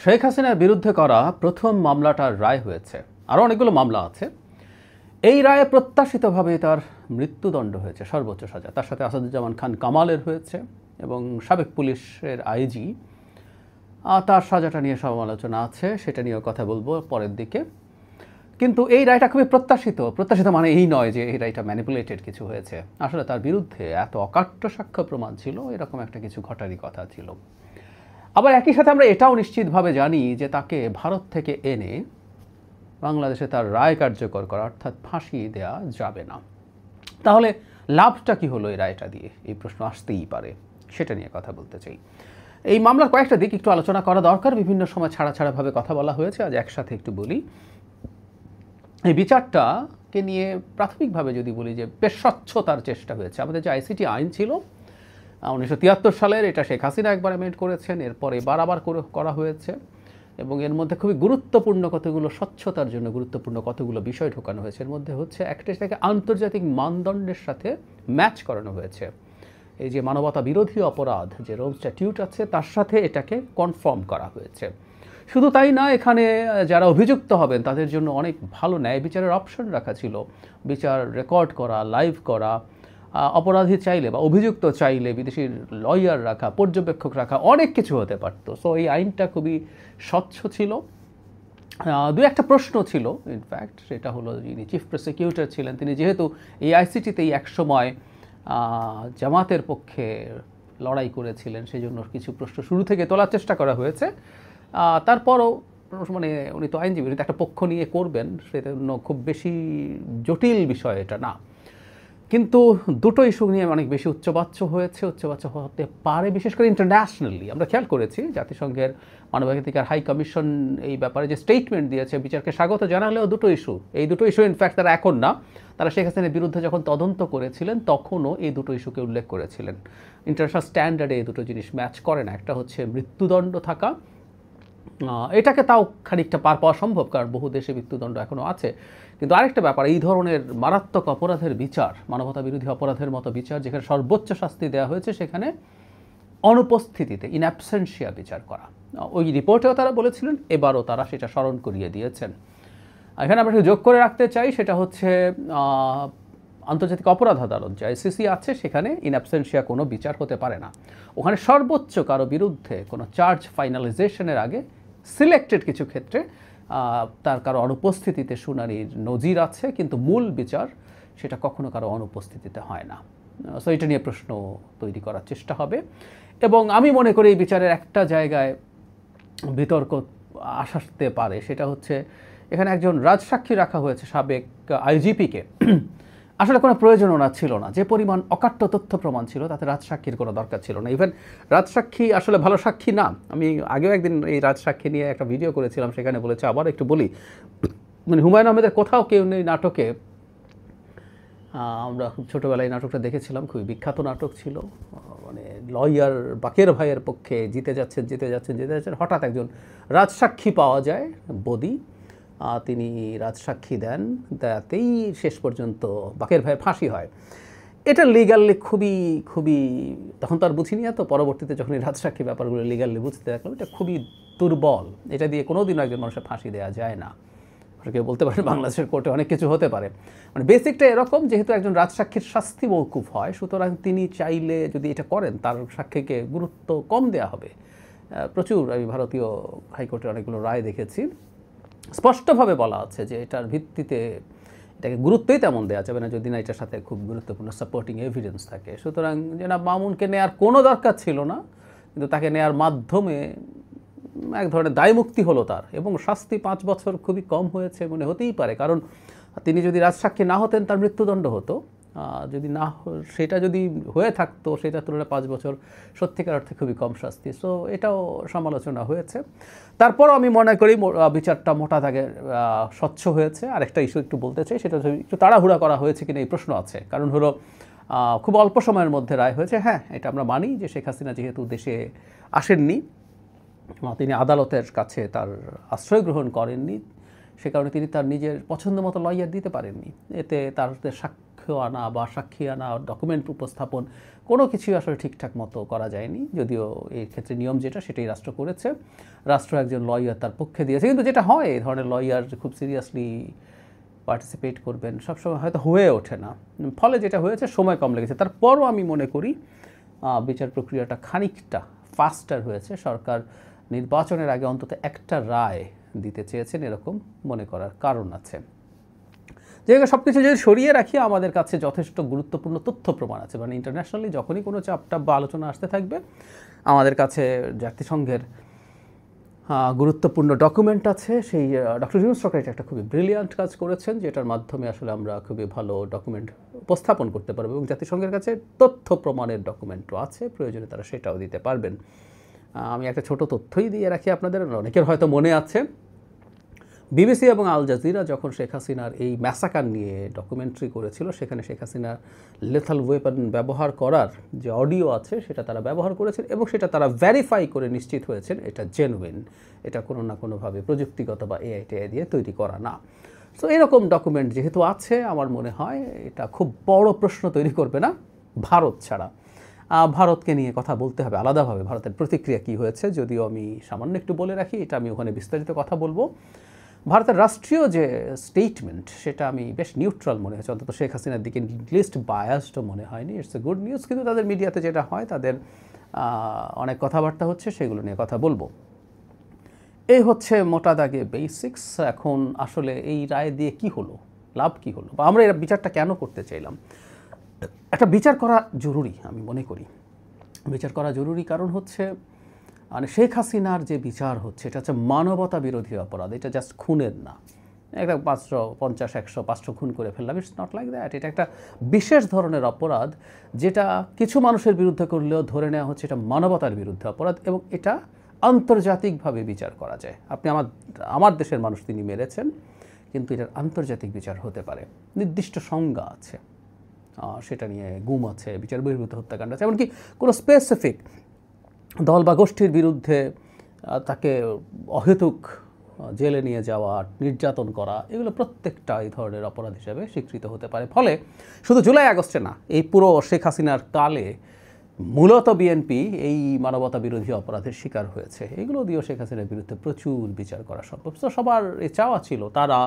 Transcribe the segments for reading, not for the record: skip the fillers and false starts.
শেখ হাসিনার বিরুদ্ধে করা প্রথম মামলাটার রায় হয়েছে। আরও অনেকগুলো মামলা আছে। এই রায়ে প্রত্যাশিতভাবে তার মৃত্যুদণ্ড হয়েছে, সর্বোচ্চ সাজা। তার সাথে আসাদুজ্জামান খান কামালের হয়েছে এবং সাবেক পুলিশের আইজি, তার সাজাটা নিয়ে সমালোচনা আছে, সেটা নিয়েও কথা বলবো পরের দিকে। কিন্তু এই রায়টা খুবই প্রত্যাশিত মানে এই নয় যে এই রায়টা ম্যানিপুলেটেড কিছু হয়েছে। আসলে তার বিরুদ্ধে এত অকাট্য সাক্ষ্য প্রমাণ ছিল, এরকম একটা কিছু ঘটারই কথা ছিল। আবার একই সাথে আমরা এটাও নিশ্চিতভাবে জানি যে তাকে ভারত থেকে এনে বাংলাদেশে তার রায় কার্যকর করা, অর্থাৎ ফাঁসি দেয়া যাবে না। তাহলে লাভটা কি হলো এই রায়টা দিয়ে, এই প্রশ্ন আসতেই পারে। সেটা নিয়ে কথা বলতে চাই। এই মামলার কয়েকটা দিক একটু আলোচনা করা দরকার। বিভিন্ন সময় ছাড়াভাবে কথা বলা হয়েছে, আজ একসাথে একটু বলি। এই বিচারটাকে নিয়ে প্রাথমিকভাবে যদি বলি যে বেশ স্বচ্ছতার চেষ্টা হয়েছে। আমাদের যে আইসিটি আইন ছিল 1973 সালের, এটা শেখ হাসিনা একবার অ্যামেন্ড করেছেন, এরপর এবার আবার করা হয়েছে এবং এর মধ্যে খুবই গুরুত্বপূর্ণ কতগুলো, স্বচ্ছতার জন্য গুরুত্বপূর্ণ কতগুলো বিষয় ঢোকানো হয়েছে। এর মধ্যে হচ্ছে একটাকে আন্তর্জাতিক মানদণ্ডের সাথে ম্যাচ করানো হয়েছে। এই যে মানবতা বিরোধী অপরাধ যে রোম স্ট্যাটিউট আছে, তার সাথে এটাকে কনফার্ম করা হয়েছে। শুধু তাই না, এখানে যারা অভিযুক্ত হবেন তাদের জন্য অনেক ভালো ন্যায় বিচারের অপশন রাখা ছিল। বিচার রেকর্ড করা, লাইভ করা, অপরাধী চাইলে বা অভিযুক্ত চাইলে বিদেশি লয়ার রাখা, পর্যবেক্ষক রাখা, অনেক কিছু হতে পারতো। সো এই আইনটা খুবই স্বচ্ছ ছিল। দু একটা প্রশ্ন ছিল ইনফ্যাক্ট, সেটা হলো যিনি চিফ প্রসিকিউটর ছিলেন, তিনি যেহেতু এই আইসিটিতেই একসময় জামাতের পক্ষে লড়াই করেছিলেন, সেই জন্য কিছু প্রশ্ন শুরু থেকে তোলার চেষ্টা করা হয়েছে। তারপরও মানে উনি তো আইনজীবী, উনি তো একটা পক্ষ নিয়ে করবেন, সেটা খুব বেশি জটিল বিষয় এটা না। কিন্তু দুটো ইস্যু নিয়ে অনেক বেশি উচ্চবাচ্য হতে পারে, বিশেষ করে ইন্টারন্যাশনালি। আমরা খেয়াল করেছি জাতিসংঘের মানবাধিকার হাই কমিশন এই ব্যাপারে যে স্টেটমেন্ট দিয়েছে, বিচারকে স্বাগত জানালেও এই দুটো ইস্যু ইনফ্যাক্ট তারা এখন না, তারা শেখ হাসিনার বিরুদ্ধে যখন তদন্ত করেছিলেন তখনও এই দুটো ইস্যুকে উল্লেখ করেছিলেন। ইন্টারন্যাশনাল স্ট্যান্ডার্ডে এই দুটো জিনিস ম্যাচ করে না। একটা হচ্ছে মৃত্যুদণ্ড থাকা, এটাকে তাও খানিকটা পার পাওয়া সম্ভব, কারণ বহু দেশে মৃত্যুদণ্ড এখনও আছে। কিন্তু আরেকটা ব্যাপার, এই ধরনের মারাত্মক অপরাধের বিচার, মানবতা বিরোধী অপরাধের মতো বিচার, যেখানে সর্বোচ্চ শাস্তি দেওয়া হয়েছে, সেখানে অনুপস্থিতিতে ইন অ্যাবসেন্সিয়া বিচার করা। ওই রিপোর্টেও তারা বলেছিলেন, এবারও তারা সেটা স্মরণ করিয়ে দিয়েছেন। এখানে আমরা যোগ করে রাখতে চাই, সেটা হচ্ছে আন্তর্জাতিক অপরাধ আদালত যে আইসিসি আছে, সেখানে ইন অ্যাবসেন্সিয়া কোনো বিচার হতে পারে না। ওখানে সর্বোচ্চ কারো বিরুদ্ধে কোনো চার্জ ফাইনালাইজেশনের আগে সিলেক্টেড কিছু ক্ষেত্রে তার কারো অনুপস্থিতিতে শুনানির নজির আছে, কিন্তু মূল বিচার সেটা কখনো কারো অনুপস্থিতিতে হয় না। সো এটা নিয়ে প্রশ্ন তৈরি করার চেষ্টা হবে। এবং আমি মনে করি এই বিচারের একটা জায়গায় বিতর্ক আসতে পারে, সেটা হচ্ছে এখানে একজন রাজসাক্ষী রাখা হয়েছে, সাবেক আইজিপিকে। আসলে কোনো প্রয়োজনও ছিল না, যে পরিমাণ অকাট্য তথ্য প্রমাণ ছিল, তাতে রাজসাক্ষীর কোনো দরকার ছিল না। ইভেন রাজসাক্ষী আসলে ভালো সাক্ষী না। আমি আগেও একদিন এই রাজসাক্ষী নিয়ে একটা ভিডিও করেছিলাম, সেখানে বলেছে, আবার একটু বলি, মানে হুমায়ুন আহমেদের কোথাও কেউ নেই নাটকে, আমরা খুব ছোটোবেলায় নাটকটা দেখেছিলাম, খুবই বিখ্যাত নাটক ছিল। মানে লয়ার বাকের ভাইয়ের পক্ষে জিতে যাচ্ছেন, হঠাৎ একজন রাজসাক্ষী পাওয়া যায়, বদি, তিনি রাজসাক্ষী দেন, তাতেই শেষ পর্যন্ত বাকের ভাইয়ের ফাঁসি হয়। এটা লিগালি খুবই তখন তো আর বুঝিনি, তো পরবর্তীতে যখন এই রাজসাক্ষী ব্যাপারগুলো লিগালি বুঝতে দেখলাম, এটা খুবই দুর্বল। এটা দিয়ে কোনোদিনও একজন মানুষের ফাঁসি দেওয়া যায় না। কেউ বলতে পারেন বাংলাদেশের কোর্টে অনেক কিছু হতে পারে, মানে বেসিকটা এরকম, যেহেতু একজন রাজসাক্ষীর শাস্তি মওকুফ হয়, সুতরাং তিনি চাইলে যদি এটা করেন, তার সাক্ষীকে গুরুত্ব কম দেওয়া হবে। প্রচুর আমি ভারতীয় হাইকোর্টের অনেকগুলো রায় দেখেছি, স্পষ্টভাবে বলা আছে যে এটার ভিত্তিতে এটাকে গুরুত্বই তেমন দেওয়া যাবে না যদি না এটার সাথে খুব গুরুত্বপূর্ণ সাপোর্টিং এভিডেন্স থাকে। সুতরাং জনাব মামুনকে নেওয়ার কোনো দরকার ছিল না, কিন্তু তাকে নেওয়ার মাধ্যমে এক ধরনের দায়মুক্তি হলো তার, এবং শাস্তি 5 বছর খুবই কম হয়েছে মনে হতেই পারে, কারণ তিনি যদি রাজসাক্ষী না হতেন তার মৃত্যুদণ্ড হতো, যদি না সেটা যদি হয়ে থাকতো, সেটার তুলনায় 5 বছর সত্যিকার অর্থে খুবই কম শাস্তি। সো এটাও সমালোচনা হয়েছে। তারপরও আমি মনে করি বিচারটা মোটা দাগে স্বচ্ছ হয়েছে। আরেকটা ইস্যু একটু বলতে চাই, সেটা একটু তাড়াহুড়া করা হয়েছে কিনা এই প্রশ্ন আছে, কারণ হলো খুব অল্প সময়ের মধ্যে রায় হয়েছে। হ্যাঁ, এটা আমরা মানি যে শেখ হাসিনা যেহেতু দেশে আসেননি, তিনি আদালতের কাছে তার আশ্রয় গ্রহণ করেননি, সে কারণে তিনি তার নিজের পছন্দ মতো লয়ার দিতে পারেননি। এতে তার সাক্ষ্য আনা বা সাক্ষী আনা, ডকুমেন্ট উপস্থাপন কোনো কিছুই আসলে ঠিকঠাক মতো করা যায়নি। যদিও এই ক্ষেত্রে নিয়ম যেটা সেটাই রাষ্ট্র করেছে, রাষ্ট্র একজন লয়ার তার পক্ষে দিয়েছে। কিন্তু যেটা হয় এই ধরনের লয়ার খুব সিরিয়াসলি পার্টিসিপেট করবেন সবসময় হয়তো হয়ে ওঠে না। ফলে যেটা হয়েছে সময় কম লেগেছে। তারপরও আমি মনে করি বিচার প্রক্রিয়াটা খানিকটা ফাস্টার হয়েছে। সরকার নির্বাচনের আগে অন্তত একটা রায় দিতে চেয়েছেন এরকম মনে করার কারণ আছে। যেগুলো সব কিছু যদি সরিয়ে রাখি আমাদের কাছে যথেষ্ট গুরুত্বপূর্ণ তথ্য প্রমাণ আছে। মানে ইন্টারন্যাশনালি যখনই কোনো চাপটাপ বা আলোচনা আসতে থাকবে আমাদের কাছে জাতিসংঘের গুরুত্বপূর্ণ ডকুমেন্ট আছে। সেই ডক্টর ইউনূস সরকার এটা একটা খুবই ব্রিলিয়ান্ট কাজ করেছেন, যেটার মাধ্যমে আসলে আমরা খুবই ভালো ডকুমেন্ট উপস্থাপন করতে পারবো এবং জাতিসংঘের কাছে তথ্য প্রমাণের ডকুমেন্টও আছে, প্রয়োজনে তারা সেটাও দিতে পারবেন। আমি একটা ছোট তথ্যই দিয়ে রাখি আপনাদের, অনেকের হয়তো মনে আছে বিবিসি এবং আল জাজিরা যখন শেখ হাসিনার এই ম্যাসাকার নিয়ে ডকুমেন্টারি করেছিল, সেখানে শেখ হাসিনার লেথাল ওয়েপন ব্যবহার করার যে অডিও আছে সেটা তারা ব্যবহার করেছেন এবং সেটা তারা ভেরিফাই করে নিশ্চিত হয়েছেন এটা জেনুইন, এটা কোনো না কোনোভাবে প্রযুক্তিগত বা এআই টেআই দিয়ে তৈরি করা না। সো এরকম ডকুমেন্ট যেহেতু আছে আমার মনে হয় এটা খুব বড় প্রশ্ন তৈরি করবে না ভারত ছাড়া। ভারতকে নিয়ে কথা বলতে হবে আলাদাভাবে, ভারতের প্রতিক্রিয়া কী হয়েছে যদিও আমি সামান্য একটু বলে রাখি, এটা আমি ওখানে বিস্তারিত কথা বলবো। ভারতের রাষ্ট্রীয় যে স্টেটমেন্ট সেটা আমি বেশ নিউট্রাল মনে হয়েছে, অন্তত শেখ হাসিনার দিকে লিস্ট বায়াসডও মনে হয়নি। It's a good news. কিন্তু তাদের মিডিয়াতে যেটা হয় তাদের অনেক কথাবার্তা হচ্ছে, সেগুলো নিয়ে কথা বলবো। এই হচ্ছে মোটা দাগে বেসিক্স। এখন আসলে এই রায় দিয়ে কি হলো, লাভ কি হলো, বা আমরা এর বিচারটা কেন করতে চাইলাম। একটা বিচার করা জরুরি, আমি মনে করি বিচার করা জরুরি। কারণ হচ্ছে মানে শেখ হাসিনার যে বিচার হচ্ছে এটা হচ্ছে মানবতা বিরোধী অপরাধ, এটা জাস্ট খুনের না। একটা 550, 100, 500 খুন করে ফেললাম, ইটস নট লাইক দ্যাট। এটা একটা বিশেষ ধরনের অপরাধ যেটা কিছু মানুষের বিরুদ্ধে করলেও ধরে নেওয়া হচ্ছে এটা মানবতার বিরুদ্ধে অপরাধ এবং এটা আন্তর্জাতিকভাবে বিচার করা যায়। আপনি আমার দেশের মানুষ তিনি মেরেছেন, কিন্তু এটার আন্তর্জাতিক বিচার হতে পারে, নির্দিষ্ট সংজ্ঞা আছে, সেটা নিয়ে গুম আছে, বিচার বহির্ভূত হত্যাকাণ্ড আছে, এমনকি কোনো স্পেসিফিক দল বা গোষ্ঠীর বিরুদ্ধে তাকে অহেতুক জেলে নিয়ে যাওয়া, নির্যাতন করা, এগুলো প্রত্যেকটা এই ধরনের অপরাধ হিসেবে স্বীকৃত হতে পারে। ফলে শুধু জুলাই আগস্টে না, এই পুরো শেখ হাসিনার কালে মূলত বিএনপি এই মানবতা বিরোধী অপরাধের শিকার হয়েছে। এগুলো দিয়েও শেখ হাসিনার বিরুদ্ধে প্রচুর বিচার করা সম্ভব। তো সবার এই চাওয়া ছিল তারা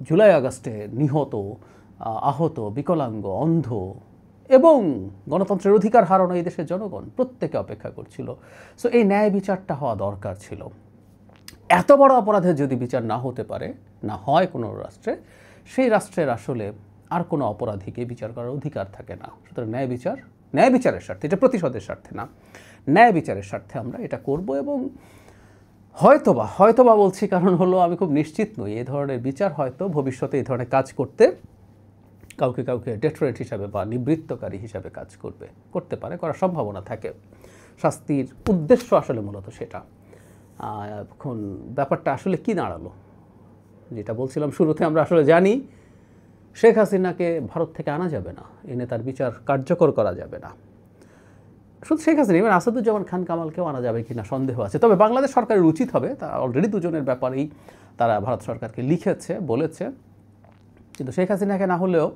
জুলাই আগস্টে নিহত, আহত, বিকলাঙ্গ, অন্ধ এবং গণতন্ত্রের অধিকার হারানো এই দেশের জনগণ প্রত্যেকে অপেক্ষা করছিল। সো এই ন্যায় বিচারটা হওয়া দরকার ছিল। এত বড় অপরাধের যদি বিচার না হতে পারে, না হয় কোনো রাষ্ট্রে, সেই রাষ্ট্রের আসলে আর কোনো অপরাধীকে বিচার করার অধিকার থাকে না। সুতরাং ন্যায় বিচারের স্বার্থে, এটা প্রতিশোধের স্বার্থে না, ন্যায় বিচারের স্বার্থে আমরা এটা করব। এবং হয়তোবা বলছি কারণ হলো আমি খুব নিশ্চিত নই এই ধরনের বিচার হয়তো ভবিষ্যতে এই ধরনের কাজ করতে কাউকে ডেটোরেট হিসাবে বা নিবৃত্তকারী হিসাবে কাজ করতে পারে, করার সম্ভাবনা থাকে। শাস্তির উদ্দেশ্য আসলে মূলত সেটা। এখন ব্যাপারটা আসলে কি দাঁড়ালো, যেটা বলছিলাম শুরুতে, আমরা আসলে জানি শেখ হাসিনাকে ভারত থেকে আনা যাবে না, এনে তার বিচার কার্যকর করা যাবে না। শুধু শেখ হাসিনা, এবার আসাদুজ্জামান খান কামালকেও আনা যাবে কিনা সন্দেহ আছে। তবে বাংলাদেশ সরকারের উচিত হবে, তা অলরেডি দুজনের ব্যাপারেই তারা ভারত সরকারকে লিখেছে, বলেছে, কিন্তু শেখ হাসিনাকে না হলেও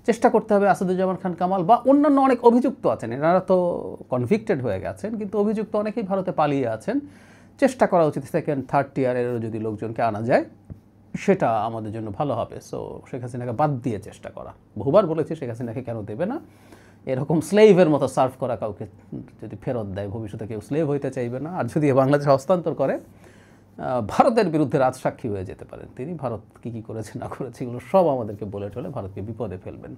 চেষ্টা করতে হবে আসাদুজ্জামান খান কামাল বা অন্যান্য অনেক অভিযুক্ত আছেন, এনারা তো কনভিক্টেড হয়ে গেছেন, কিন্তু অভিযুক্ত অনেকেই ভারতে পালিয়ে আছেন। চেষ্টা করা উচিত সেকেন্ড থার্ড টিয়ারেরও যদি লোকজনকে আনা যায় সেটা আমাদের জন্য ভালো হবে। সো শেখ হাসিনাকে বাদ দিয়ে চেষ্টা করা, বহুবার বলেছি শেখ হাসিনাকে কেন দেবে না, এরকম স্লেভের মতো সার্ভ করা কাউকে যদি ফেরত দেয় ভবিষ্যতে কেউ স্লেভ হইতে চাইবে না। আর যদি বাংলাদেশে হস্তান্তর করে ভারতের বিরুদ্ধে রাজসাক্ষী হয়ে যেতে পারেন তিনি। ভারত কী করেছে না করেছে এগুলো সব আমাদেরকে বলে টলে ভারতকে বিপদে ফেলবেন।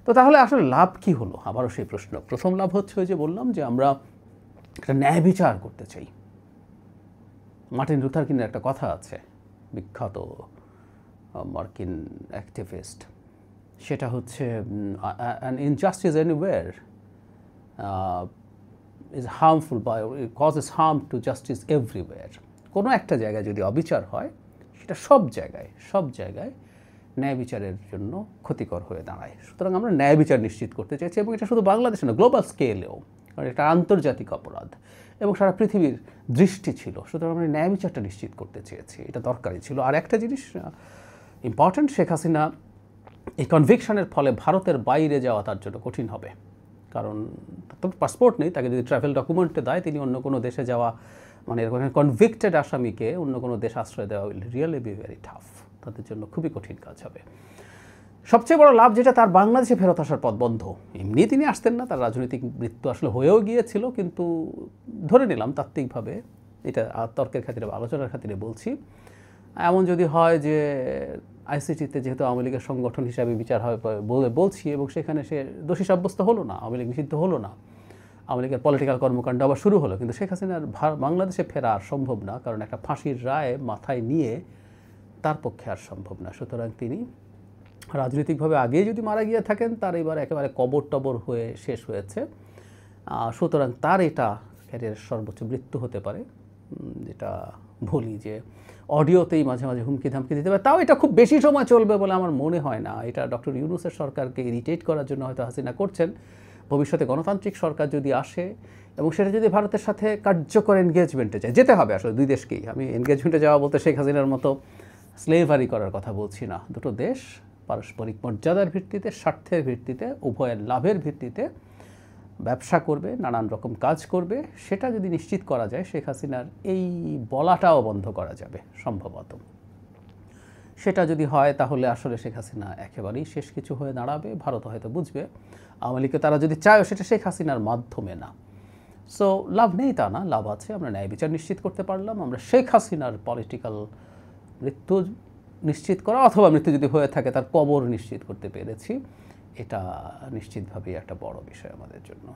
তো তাহলে আসলে লাভ কি হলো, আবারও সেই প্রশ্ন। প্রথম লাভ হচ্ছে ওই যে বললাম যে আমরা একটা ন্যায় বিচার করতে চাই। মার্টিন লুথার কিংয়ের একটা কথা আছে, বিখ্যাত মার্কিন অ্যাক্টিভিস্ট, সেটা হচ্ছে an injustice anywhere is harmful by it causes harm to justice everywhere. কোনো একটা জায়গায় যদি অবিচার হয় সেটা সব জায়গায় ন্যায় বিচারের জন্য ক্ষতিকর হয়ে দাঁড়ায়। সুতরাং আমরা ন্যায় বিচার নিশ্চিত করতে চাইছি এবং এটা শুধু বাংলাদেশে না, গ্লোবাল স্কেলেও, কারণ এটা আন্তর্জাতিক অপরাধ এবং সারা পৃথিবীর দৃষ্টি ছিল। সুতরাং আমরা ন্যায় বিচারটা নিশ্চিত করতে চেয়েছি, এটা দরকারি ছিল। আর একটা জিনিস ইম্পর্ট্যান্ট, শেখ হাসিনা এই কনভিকশনের ফলে ভারতের বাইরে যাওয়া তার জন্য কঠিন হবে, কারণ তার তো পাসপোর্ট নেই। তাকে যদি ট্রাভেল ডকুমেন্টে দেয়, তিনি অন্য কোনো দেশে যাওয়া, মানে এরকম কনভিক্টেড আসামিকে অন্য কোনো দেশে আশ্রয় দেওয়া will really be very tough, তাদের জন্য খুবই কঠিন কাজ হবে। সবচেয়ে বড় লাভ যেটা, তার বাংলাদেশে ফেরত আসার পথ বন্ধ। এমনি তিনি আসতেন না, তার রাজনৈতিক মৃত্যু আসলে হয়েও গিয়েছিল, কিন্তু ধরে নিলাম তাত্ত্বিকভাবে, এটা তর্কের খাতিরে বা আলোচনার খাতিরে বলছি, এমন যদি হয় যে আইসিটিতে যেহেতু আওয়ামী লীগের সংগঠন হিসাবে বিচার হয় বলে বলছি, এবং সেখানে সে দোষী সাব্যস্ত হলো না, আওয়ামী লীগ নিষিদ্ধ হলো না, আওয়ামী লীগের পলিটিক্যাল কর্মকাণ্ড আবার শুরু হলো, কিন্তু শেখ হাসিনার বাংলাদেশে ফেরা আর সম্ভব না, কারণ একটা ফাঁসির রায় মাথায় নিয়ে তার পক্ষে আর সম্ভব না। সুতরাং তিনি রাজনৈতিকভাবে আগেই যদি মারা গিয়ে থাকেন, তার এবার একেবারে কবর টবর হয়ে শেষ হয়েছে, সুতরাং তার এটা ক্যারিয়ারের সর্বোচ্চ মৃত্যু হতে পারে। যেটা বলি যে অডিওতেই মাঝে মাঝে হুমকি ধামকি দিতে পারে, তাও এটা খুব বেশি সময় চলবে বলে আমার মনে হয় না। এটা ডক্টর ইউনূসের সরকারকে ইরিটেট করার জন্য হয়তো হাসিনা করছেন। ভবিষ্যতে গণতান্ত্রিক সরকার যদি আসে এবং সেটা যদি ভারতের সাথে কার্যকর এনগেজমেন্টে যায়, যেতে হবে আসলে দুই দেশকেই। আমি এনগেজমেন্টে যাওয়া বলতে শেখ হাসিনার মতো স্লেভারি করার কথা বলছি না। দুটো দেশ পারস্পরিক মর্যাদার ভিত্তিতে, স্বার্থের ভিত্তিতে, উভয়ের লাভের ভিত্তিতে ব্যবসা করবে, নানান রকম কাজ করবে, সেটা যদি নিশ্চিত করা যায়, শেখ হাসিনার এই বলাটাও বন্ধ করা যাবে সম্ভবত। সেটা যদি হয়, তাহলে আসলে শেখ হাসিনা একেবারেই শেষ কিছু হয়ে দাঁড়াবে। ভারত হয়তো বুঝবে আওয়ামী লীগকে তারা যদি চায়, সেটা শেখ হাসিনার মাধ্যমে না। সো লাভ নেই তা না, লাভ আছে। আমরা ন্যায় বিচার নিশ্চিত করতে পারলাম, আমরা শেখ হাসিনার পলিটিক্যাল মৃত্যু নিশ্চিত করা, অথবা মৃত্যু যদি হয়ে থাকে তার কবর নিশ্চিত করতে পেরেছি। এটা নিশ্চিতভাবেই একটা বড় বিষয় আমাদের জন্য।